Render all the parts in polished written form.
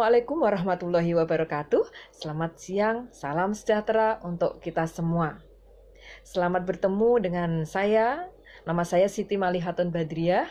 Assalamualaikum warahmatullahi wabarakatuh. Selamat siang, salam sejahtera untuk kita semua. Selamat bertemu dengan saya. Nama saya Siti Malihatun Badriah.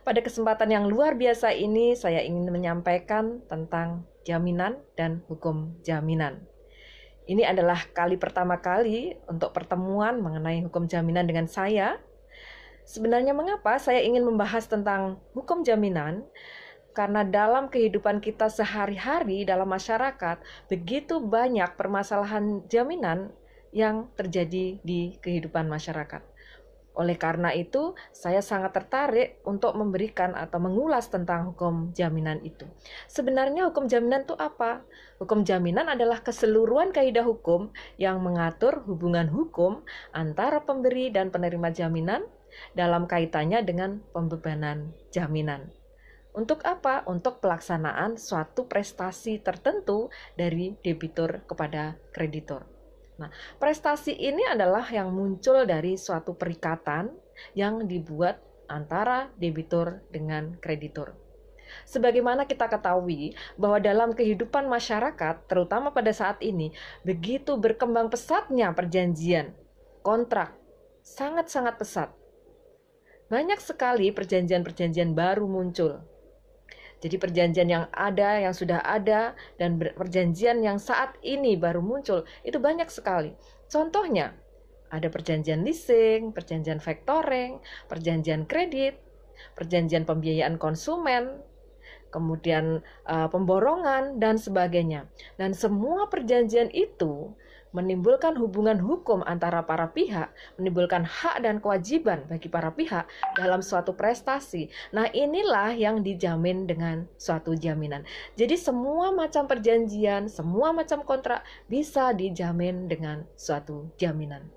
Pada kesempatan yang luar biasa ini, saya ingin menyampaikan tentang jaminan dan hukum jaminan. Ini adalah kali pertama kali untuk pertemuan mengenai hukum jaminan dengan saya. Sebenarnya mengapa saya ingin membahas tentang hukum jaminan? Karena dalam kehidupan kita sehari-hari dalam masyarakat, begitu banyak permasalahan jaminan yang terjadi di kehidupan masyarakat. Oleh karena itu, saya sangat tertarik untuk memberikan atau mengulas tentang hukum jaminan itu. Sebenarnya hukum jaminan itu apa? Hukum jaminan adalah keseluruhan kaidah hukum yang mengatur hubungan hukum antara pemberi dan penerima jaminan dalam kaitannya dengan pembebanan jaminan. Untuk apa? Untuk pelaksanaan suatu prestasi tertentu dari debitur kepada kreditur. Nah, prestasi ini adalah yang muncul dari suatu perikatan yang dibuat antara debitur dengan kreditur. Sebagaimana kita ketahui bahwa dalam kehidupan masyarakat, terutama pada saat ini, begitu berkembang pesatnya perjanjian, kontrak, sangat-sangat pesat. Banyak sekali perjanjian-perjanjian baru muncul. Jadi perjanjian yang ada, yang sudah ada, dan perjanjian yang saat ini baru muncul, itu banyak sekali. Contohnya, ada perjanjian leasing, perjanjian factoring, perjanjian kredit, perjanjian pembiayaan konsumen, kemudian pemborongan, dan sebagainya. Dan semua perjanjian itu menimbulkan hubungan hukum antara para pihak, menimbulkan hak dan kewajiban bagi para pihak dalam suatu prestasi. Nah, inilah yang dijamin dengan suatu jaminan. Jadi semua macam perjanjian, semua macam kontrak bisa dijamin dengan suatu jaminan.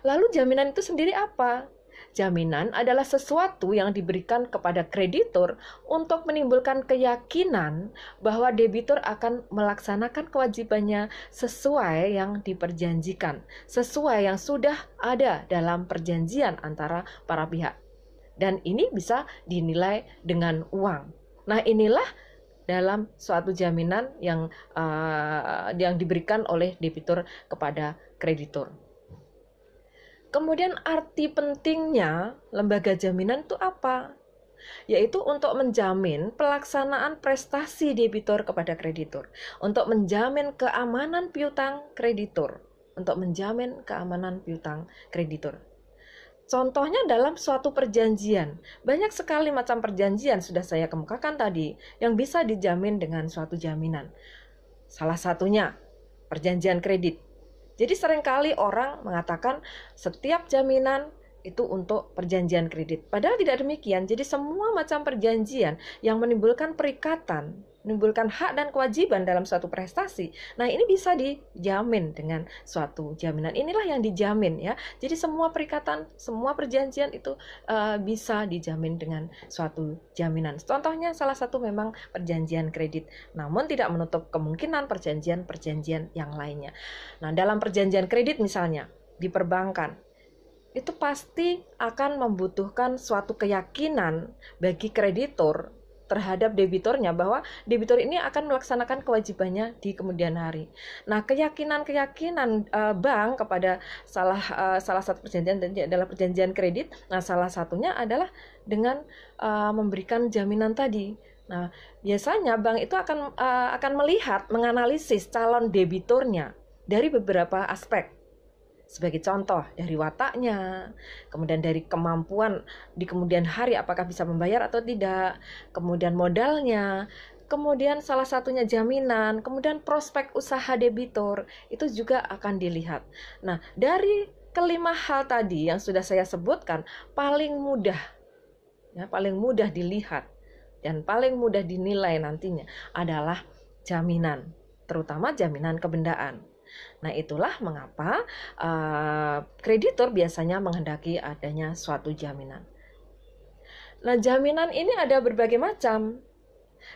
Lalu jaminan itu sendiri apa? Jaminan adalah sesuatu yang diberikan kepada kreditur untuk menimbulkan keyakinan bahwa debitur akan melaksanakan kewajibannya sesuai yang diperjanjikan, sesuai yang sudah ada dalam perjanjian antara para pihak. Dan ini bisa dinilai dengan uang. Nah, inilah dalam suatu jaminan yang diberikan oleh debitur kepada kreditur. Kemudian arti pentingnya lembaga jaminan itu apa? Yaitu untuk menjamin pelaksanaan prestasi debitur kepada kreditur, untuk menjamin keamanan piutang kreditur, Contohnya dalam suatu perjanjian, banyak sekali macam perjanjian sudah saya kemukakan tadi yang bisa dijamin dengan suatu jaminan. Salah satunya perjanjian kredit. Jadi seringkali orang mengatakan setiap jaminan itu untuk perjanjian kredit. Padahal tidak demikian. Jadi semua macam perjanjian yang menimbulkan perikatan, menimbulkan hak dan kewajiban dalam suatu prestasi. Nah, ini bisa dijamin dengan suatu jaminan. Inilah yang dijamin ya. Jadi semua perikatan, semua perjanjian itu bisa dijamin dengan suatu jaminan. Contohnya salah satu memang perjanjian kredit. Namun tidak menutup kemungkinan perjanjian-perjanjian yang lainnya. Nah, dalam perjanjian kredit misalnya di perbankan, itu pasti akan membutuhkan suatu keyakinan bagi kreditur terhadap debiturnya bahwa debitur ini akan melaksanakan kewajibannya di kemudian hari. Nah, keyakinan bank kepada salah satu perjanjian adalah perjanjian kredit. Nah, salah satunya adalah dengan memberikan jaminan tadi. Nah, biasanya bank itu akan melihat, menganalisis calon debiturnya dari beberapa aspek. Sebagai contoh, dari wataknya, kemudian dari kemampuan di kemudian hari apakah bisa membayar atau tidak, kemudian modalnya, kemudian salah satunya jaminan, kemudian prospek usaha debitur, itu juga akan dilihat. Nah, dari kelima hal tadi yang sudah saya sebutkan, paling mudah dilihat dan paling mudah dinilai nantinya adalah jaminan, terutama jaminan kebendaan. Nah, itulah mengapa kreditur biasanya menghendaki adanya suatu jaminan. Nah, jaminan ini ada berbagai macam.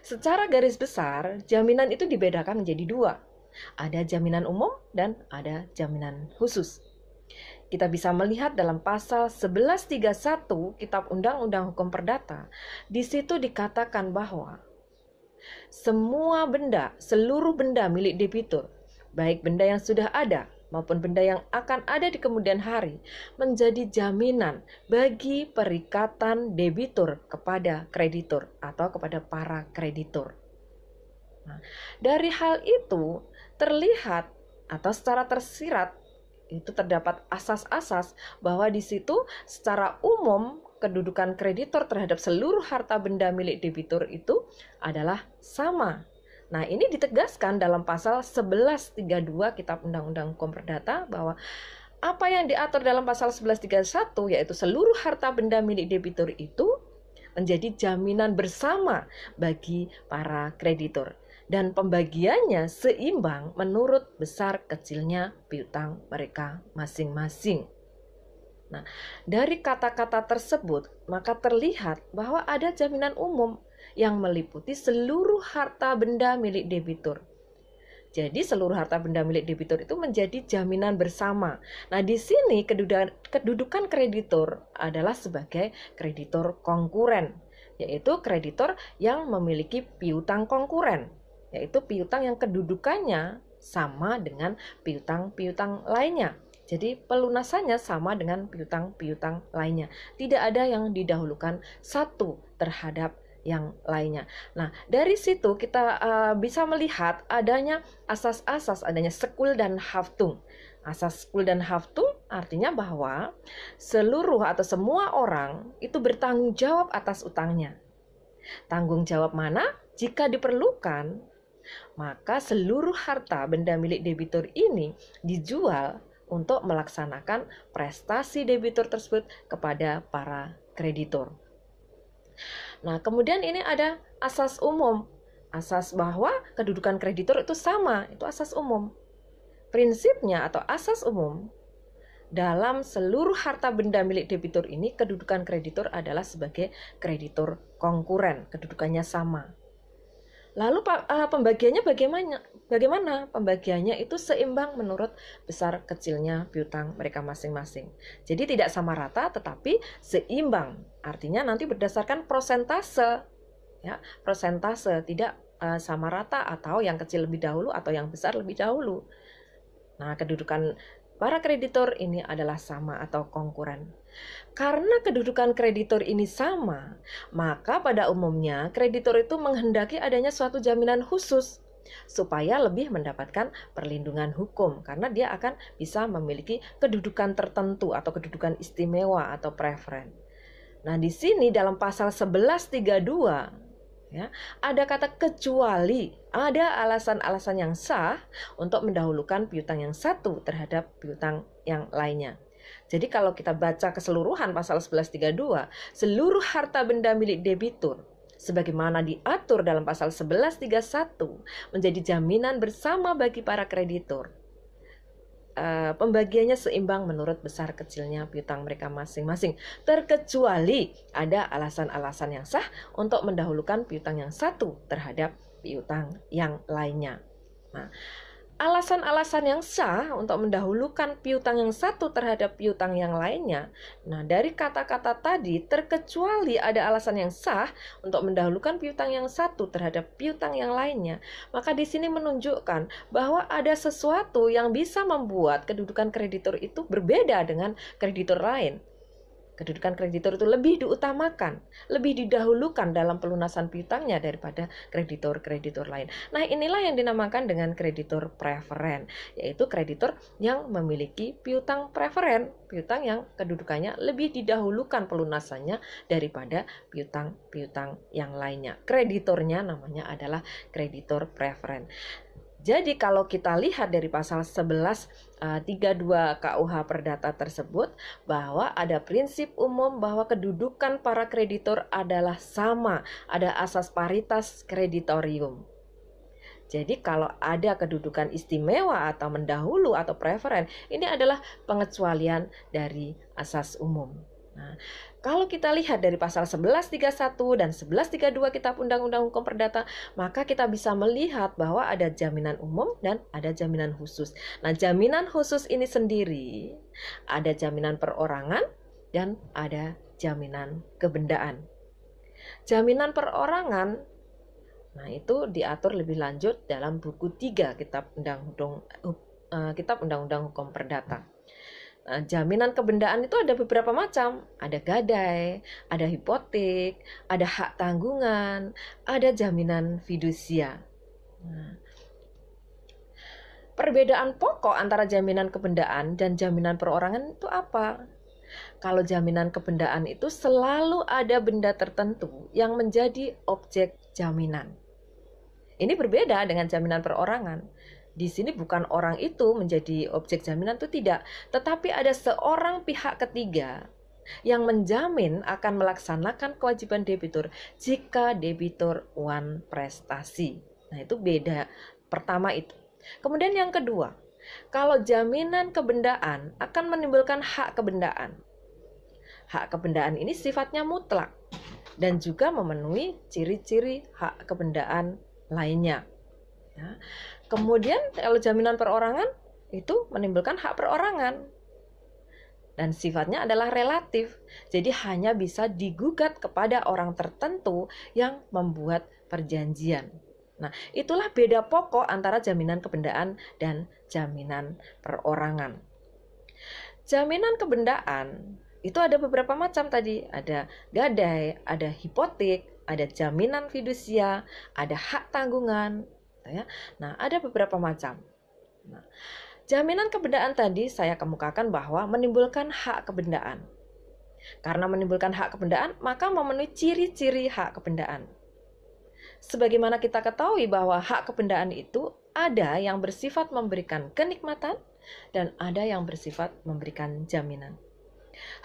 Secara garis besar, jaminan itu dibedakan menjadi dua. Ada jaminan umum dan ada jaminan khusus. Kita bisa melihat dalam pasal 1131 Kitab Undang-Undang Hukum Perdata, di situ dikatakan bahwa semua benda, seluruh benda milik debitur, baik benda yang sudah ada maupun benda yang akan ada di kemudian hari, menjadi jaminan bagi perikatan debitur kepada kreditur atau kepada para kreditur. Nah, dari hal itu terlihat atau secara tersirat itu terdapat asas-asas bahwa di situ secara umum kedudukan kreditor terhadap seluruh harta benda milik debitur itu adalah sama. Nah, ini ditegaskan dalam pasal 1132 Kitab Undang-Undang Hukum Perdata bahwa apa yang diatur dalam pasal 1131 yaitu seluruh harta benda milik debitur itu menjadi jaminan bersama bagi para kreditur. Dan pembagiannya seimbang menurut besar kecilnya piutang mereka masing-masing. Nah, dari kata-kata tersebut, maka terlihat bahwa ada jaminan umum yang meliputi seluruh harta benda milik debitur. Jadi seluruh harta benda milik debitur itu menjadi jaminan bersama. Nah, di sini kedudukan kreditur adalah sebagai kreditur konkuren, yaitu kreditor yang memiliki piutang konkuren, yaitu piutang yang kedudukannya sama dengan piutang-piutang lainnya. Jadi pelunasannya sama dengan piutang-piutang lainnya. Tidak ada yang didahulukan satu terhadap yang lainnya. Nah, dari situ kita bisa melihat adanya asas-asas, adanya sekul dan haftung. Asas sekul dan haftung artinya bahwa seluruh atau semua orang itu bertanggung jawab atas utangnya. Tanggung jawab mana? Jika diperlukan, maka seluruh harta benda milik debitur ini dijual untuk melaksanakan prestasi debitur tersebut kepada para kreditur. Nah, kemudian ini ada asas umum. Asas bahwa kedudukan kreditur itu sama, itu asas umum. Prinsipnya atau asas umum, dalam seluruh harta benda milik debitur ini, kedudukan kreditur adalah sebagai kreditur konkuren, kedudukannya sama. Lalu pembagiannya bagaimana? Pembagiannya itu seimbang menurut besar kecilnya piutang mereka masing-masing. Jadi tidak sama rata tetapi seimbang. Artinya nanti berdasarkan prosentase, ya, prosentase tidak sama rata atau yang kecil lebih dahulu atau yang besar lebih dahulu. Nah, kedudukan para kreditor ini adalah sama atau konkuren. Karena kedudukan kreditor ini sama, maka pada umumnya kreditor itu menghendaki adanya suatu jaminan khusus supaya lebih mendapatkan perlindungan hukum karena dia akan bisa memiliki kedudukan tertentu atau kedudukan istimewa atau preferen. Nah, di sini dalam pasal 1132 ya, ada kata kecuali, ada alasan-alasan yang sah untuk mendahulukan piutang yang satu terhadap piutang yang lainnya. Jadi kalau kita baca keseluruhan pasal 1132, seluruh harta benda milik debitur sebagaimana diatur dalam pasal 1131 menjadi jaminan bersama bagi para kreditur. Pembagiannya seimbang menurut besar kecilnya piutang mereka masing-masing, terkecuali ada alasan-alasan yang sah untuk mendahulukan piutang yang satu terhadap piutang yang lainnya. Nah, alasan-alasan yang sah untuk mendahulukan piutang yang satu terhadap piutang yang lainnya. Nah, dari kata-kata tadi, terkecuali ada alasan yang sah untuk mendahulukan piutang yang satu terhadap piutang yang lainnya. Maka di sini menunjukkan bahwa ada sesuatu yang bisa membuat kedudukan kreditur itu berbeda dengan kreditur lain. Kedudukan kreditur itu lebih diutamakan, lebih didahulukan dalam pelunasan piutangnya daripada kreditor-kreditor lain. Nah, inilah yang dinamakan dengan kreditor preferen, yaitu kreditor yang memiliki piutang preferen, piutang yang kedudukannya lebih didahulukan pelunasannya daripada piutang-piutang yang lainnya. Kreditornya namanya adalah kreditor preferen. Jadi kalau kita lihat dari pasal 1132 KUH Perdata tersebut bahwa ada prinsip umum bahwa kedudukan para kreditor adalah sama, ada asas paritas kreditorium. Jadi kalau ada kedudukan istimewa atau mendahulu atau preferen, ini adalah pengecualian dari asas umum. Nah, kalau kita lihat dari pasal 1131 dan 1132 Kitab Undang-Undang Hukum Perdata, maka kita bisa melihat bahwa ada jaminan umum dan ada jaminan khusus. Nah, jaminan khusus ini sendiri ada jaminan perorangan dan ada jaminan kebendaan. Jaminan perorangan Nah, itu diatur lebih lanjut dalam buku 3 Kitab Undang-Undang Hukum Perdata. Nah, jaminan kebendaan itu ada beberapa macam. Ada gadai, ada hipotek, ada hak tanggungan, ada jaminan fidusia. Nah, perbedaan pokok antara jaminan kebendaan dan jaminan perorangan itu apa? Kalau jaminan kebendaan itu selalu ada benda tertentu yang menjadi objek jaminan. Ini berbeda dengan jaminan perorangan. Di sini bukan orang itu menjadi objek jaminan, itu tidak, tetapi ada seorang pihak ketiga yang menjamin akan melaksanakan kewajiban debitur jika debitur wan prestasi. Nah, itu beda. Pertama itu. Kemudian yang kedua, kalau jaminan kebendaan akan menimbulkan hak kebendaan. Hak kebendaan ini sifatnya mutlak dan juga memenuhi ciri-ciri hak kebendaan lainnya. Ya. Kemudian kalau jaminan perorangan itu menimbulkan hak perorangan dan sifatnya adalah relatif. Jadi hanya bisa digugat kepada orang tertentu yang membuat perjanjian. Nah, itulah beda pokok antara jaminan kebendaan dan jaminan perorangan. Jaminan kebendaan itu ada beberapa macam tadi. Ada gadai, ada hipotek, ada jaminan fidusia, ada hak tanggungan. Ya. Nah, ada beberapa macam. Nah, jaminan kebendaan tadi saya kemukakan bahwa menimbulkan hak kebendaan. Karena menimbulkan hak kebendaan, maka memenuhi ciri-ciri hak kebendaan. Sebagaimana kita ketahui bahwa hak kebendaan itu ada yang bersifat memberikan kenikmatan dan ada yang bersifat memberikan jaminan.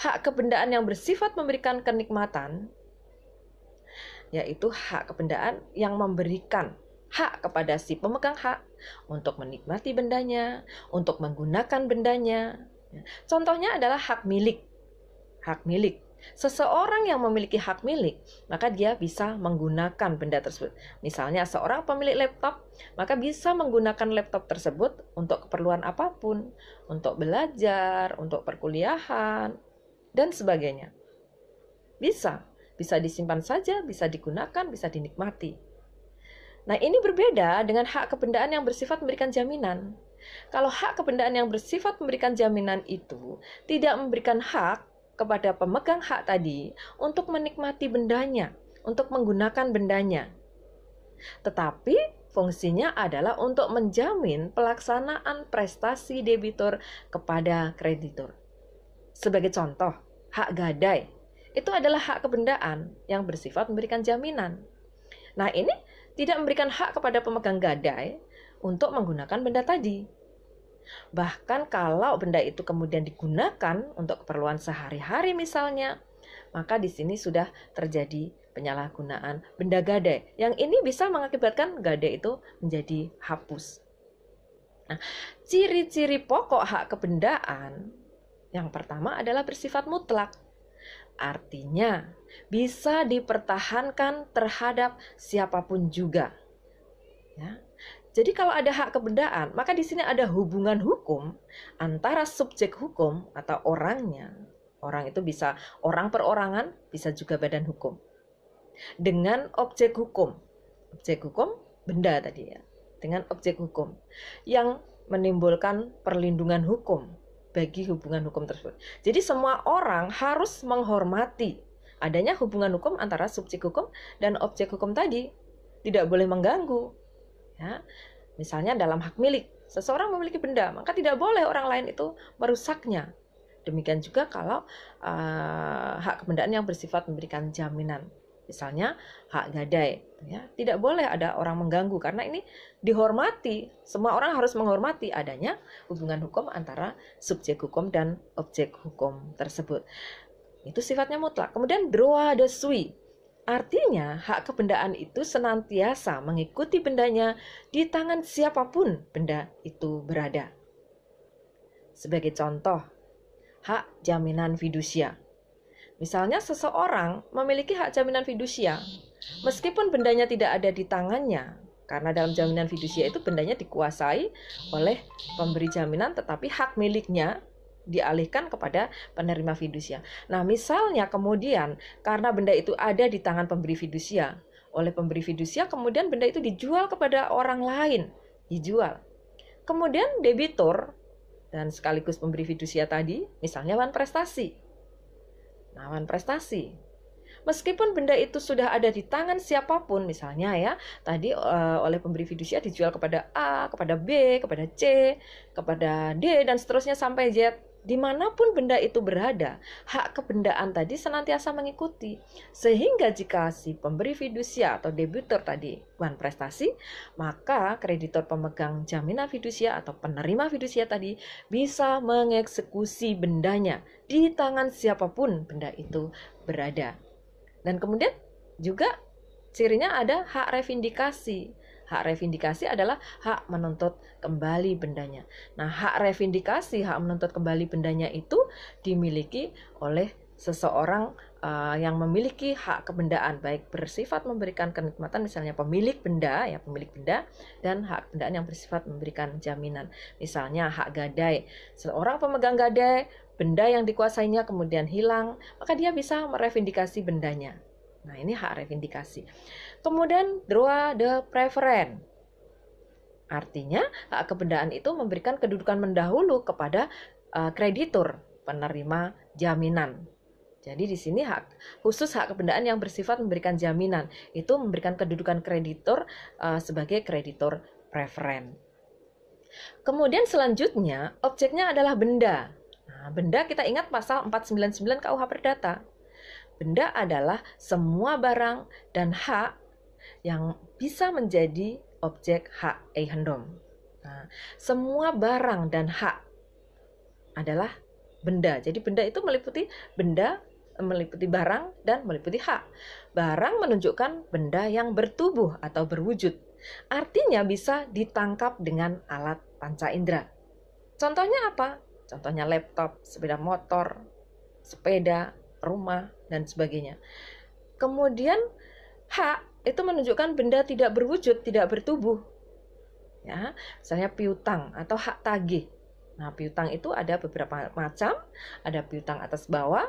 Hak kebendaan yang bersifat memberikan kenikmatan yaitu hak kebendaan yang memberikan hak kepada si pemegang hak untuk menikmati bendanya, untuk menggunakan bendanya. Contohnya adalah hak milik. Hak milik. Seseorang yang memiliki hak milik, maka dia bisa menggunakan benda tersebut. Misalnya seorang pemilik laptop, maka bisa menggunakan laptop tersebut untuk keperluan apapun, untuk belajar, untuk perkuliahan, dan sebagainya. Bisa disimpan saja, bisa digunakan, bisa dinikmati. Nah, ini berbeda dengan hak kebendaan yang bersifat memberikan jaminan. Kalau hak kebendaan yang bersifat memberikan jaminan itu tidak memberikan hak kepada pemegang hak tadi untuk menikmati bendanya, untuk menggunakan bendanya. Tetapi fungsinya adalah untuk menjamin pelaksanaan prestasi debitur kepada kreditur. Sebagai contoh, hak gadai itu adalah hak kebendaan yang bersifat memberikan jaminan. Nah, ini tidak memberikan hak kepada pemegang gadai untuk menggunakan benda tadi. Bahkan kalau benda itu kemudian digunakan untuk keperluan sehari-hari misalnya, maka di sini sudah terjadi penyalahgunaan benda gadai. Yang ini bisa mengakibatkan gadai itu menjadi hapus. Nah, ciri-ciri pokok hak kebendaan yang pertama adalah bersifat mutlak. Artinya, bisa dipertahankan terhadap siapapun juga. Ya. Jadi kalau ada hak kebendaan, maka di sini ada hubungan hukum antara subjek hukum atau orangnya. Orang itu bisa orang perorangan, bisa juga badan hukum. Dengan objek hukum. Objek hukum benda tadi ya. Dengan objek hukum yang menimbulkan perlindungan hukum bagi hubungan hukum tersebut. Jadi semua orang harus menghormati adanya hubungan hukum antara subjek hukum dan objek hukum tadi. Tidak boleh mengganggu. Ya. Misalnya dalam hak milik, seseorang memiliki benda, maka tidak boleh orang lain itu merusaknya. Demikian juga kalau hak kebendaan yang bersifat memberikan jaminan. Misalnya hak gadai, ya, tidak boleh ada orang mengganggu karena ini dihormati. Semua orang harus menghormati adanya hubungan hukum antara subjek hukum dan objek hukum tersebut. Itu sifatnya mutlak. Kemudian droit de suit, artinya hak kebendaan itu senantiasa mengikuti bendanya di tangan siapapun benda itu berada. Sebagai contoh, hak jaminan fidusia. Misalnya seseorang memiliki hak jaminan fidusia, meskipun bendanya tidak ada di tangannya, karena dalam jaminan fidusia itu bendanya dikuasai oleh pemberi jaminan, tetapi hak miliknya dialihkan kepada penerima fidusia. Nah, misalnya kemudian karena benda itu ada di tangan pemberi fidusia, oleh pemberi fidusia, kemudian benda itu dijual kepada orang lain, dijual. Kemudian debitur dan sekaligus pemberi fidusia tadi, misalnya wan prestasi. Nah, wan prestasi. Meskipun benda itu sudah ada di tangan siapapun, misalnya ya, tadi oleh pemberi fidusia dijual kepada A, kepada B, kepada C, kepada D, dan seterusnya sampai Z. Dimanapun benda itu berada, hak kebendaan tadi senantiasa mengikuti. Sehingga jika si pemberi fidusia atau debitur tadi wan prestasi, maka kreditor pemegang jaminan fidusia atau penerima fidusia tadi bisa mengeksekusi bendanya di tangan siapapun benda itu berada. Dan kemudian juga cirinya ada hak revindikasi. Hak revindikasi adalah hak menuntut kembali bendanya. Nah, hak revindikasi, hak menuntut kembali bendanya itu dimiliki oleh seseorang yang memiliki hak kebendaan, baik bersifat memberikan kenikmatan, misalnya pemilik benda, ya pemilik benda, dan hak kebendaan yang bersifat memberikan jaminan. Misalnya hak gadai, seorang pemegang gadai, benda yang dikuasainya kemudian hilang, maka dia bisa merevindikasi bendanya. Nah, ini hak revindikasi. Kemudian droit de préférence. Artinya hak kebendaan itu memberikan kedudukan mendahulu kepada kreditur penerima jaminan. Jadi di sini khusus hak kebendaan yang bersifat memberikan jaminan itu memberikan kedudukan kreditur sebagai kreditur preferen. Kemudian selanjutnya objeknya adalah benda. Nah, benda kita ingat pasal 499 KUH Perdata. Benda adalah semua barang dan hak yang bisa menjadi objek hak eigendom. Nah, semua barang dan hak adalah benda. Jadi benda itu meliputi barang dan meliputi hak. Barang menunjukkan benda yang bertubuh atau berwujud. Artinya bisa ditangkap dengan alat panca indera. Contohnya apa? Contohnya laptop, sepeda motor, sepeda, rumah, dan sebagainya. Kemudian hak itu menunjukkan benda tidak berwujud, tidak bertubuh. Ya, misalnya piutang atau hak tagih. Nah, piutang itu ada beberapa macam, ada piutang atas bawah,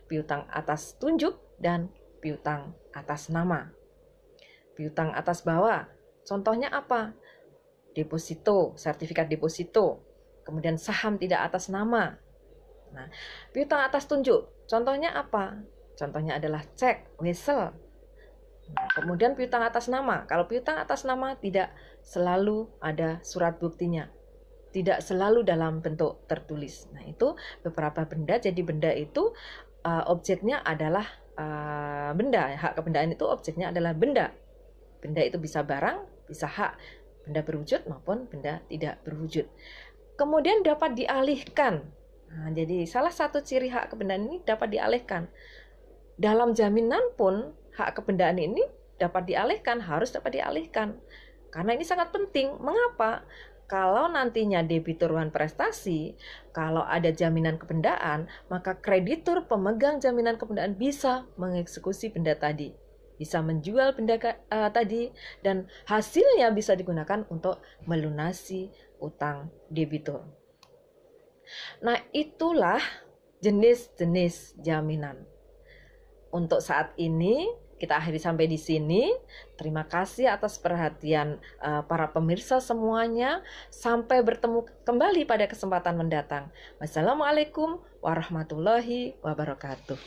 piutang atas tunjuk, dan piutang atas nama. Piutang atas bawah, contohnya apa? Deposito, sertifikat deposito, kemudian saham tidak atas nama. Nah, piutang atas tunjuk, contohnya apa? Contohnya adalah cek, wesel. Nah, kemudian piutang atas nama. Kalau piutang atas nama tidak selalu ada surat buktinya. Tidak selalu dalam bentuk tertulis. Nah, itu beberapa benda. Jadi benda itu objeknya adalah benda. Hak kebendaan itu objeknya adalah benda. Benda itu bisa barang, bisa hak. Benda berwujud maupun benda tidak berwujud. Kemudian dapat dialihkan. Nah, jadi salah satu ciri hak kebendaan ini dapat dialihkan. Dalam jaminan pun hak kebendaan ini dapat dialihkan, harus dapat dialihkan. Karena ini sangat penting. Mengapa? Kalau nantinya debitur wan prestasi, kalau ada jaminan kebendaan, maka kreditur pemegang jaminan kebendaan bisa mengeksekusi benda tadi. Bisa menjual benda tadi dan hasilnya bisa digunakan untuk melunasi utang debitur. Nah, itulah jenis-jenis jaminan. Untuk saat ini kita akhiri sampai di sini. Terima kasih atas perhatian para pemirsa semuanya. Sampai bertemu kembali pada kesempatan mendatang. Wassalamualaikum warahmatullahi wabarakatuh.